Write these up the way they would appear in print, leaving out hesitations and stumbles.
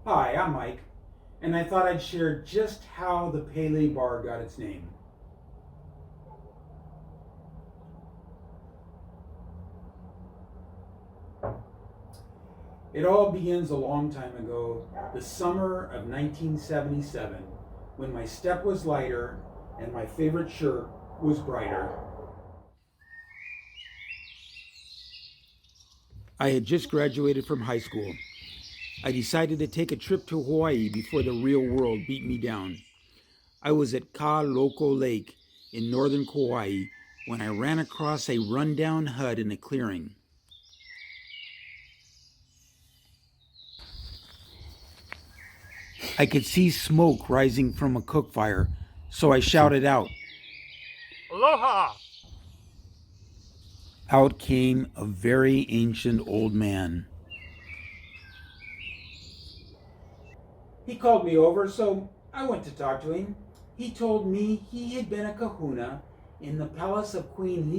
Hi, I'm Mike, and I thought I'd share just how the Pele Bar got its name. It all begins a long time ago, the summer of 1977, when my step was lighter and my favorite shirt was brighter. I had just graduated from high school. I decided to take a trip to Hawaii before the real world beat me down. I was at Ka Loko Lake in northern Kauai when I ran across a rundown hut in a clearing. I could see smoke rising from a cook fire, so I shouted out. Aloha! Out came a very ancient old man. He called me over, so I went to talk to him. He told me he had been a kahuna in the palace of Queen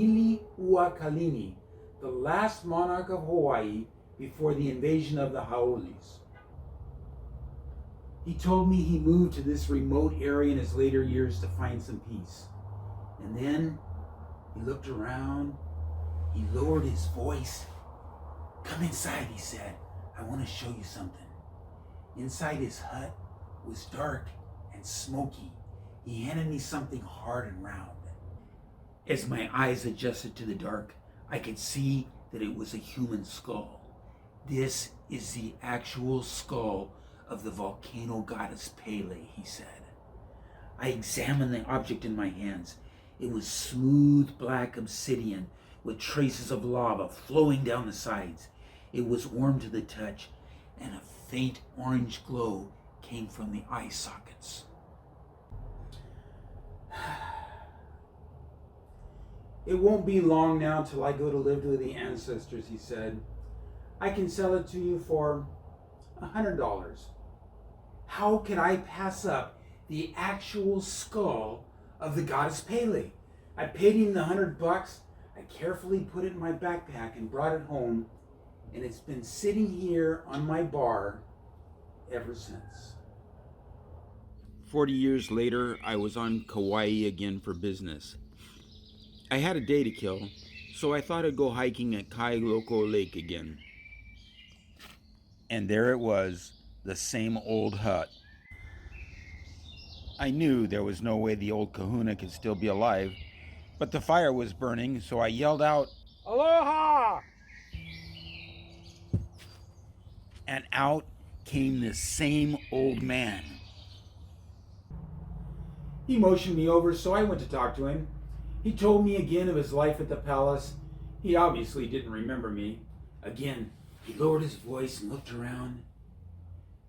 Liliuokalani, the last monarch of Hawaii before the invasion of the Hau'olis. He told me he moved to this remote area in his later years to find some peace. And then he looked around, he lowered his voice. "Come inside," he said. "I want to show you something." Inside his hut was dark and smoky. He handed me something hard and round. As my eyes adjusted to the dark, I could see that it was a human skull. "This is the actual skull of the volcano goddess Pele," he said. I examined the object in my hands. It was smooth black obsidian with traces of lava flowing down the sides. It was warm to the touch, and a faint orange glow came from the eye sockets. "It won't be long now till I go to live with the ancestors," he said. "I can sell it to you for $100. How could I pass up the actual skull of the goddess Pele? I paid him the $100. I carefully put it in my backpack and brought it home, and it's been sitting here on my bar ever since. 40 years later, I was on Kauai again for business. I had a day to kill, so I thought I'd go hiking at Kai Loko Lake again. And there it was, the same old hut. I knew there was no way the old kahuna could still be alive, but the fire was burning, so I yelled out, Aloha! and out came this same old man. He motioned me over, so I went to talk to him. He told me again of his life at the palace. He obviously didn't remember me. Again, he lowered his voice and looked around.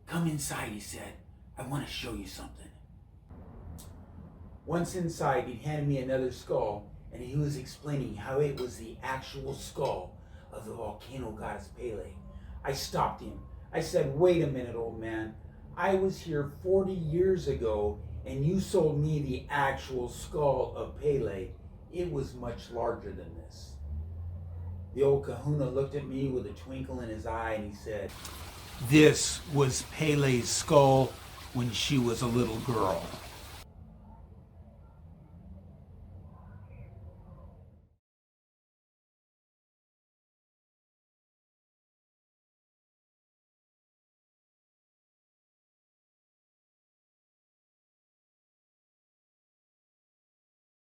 "Come inside," he said. "I want to show you something." Once inside, he handed me another skull, and he was explaining how it was the actual skull of the volcano goddess Pele. I stopped him. I said, "Wait a minute, old man. I was here 40 years ago, and you sold me the actual skull of Pele. It was much larger than this." The old kahuna looked at me with a twinkle in his eye, and he said, "This was Pele's skull when she was a little girl."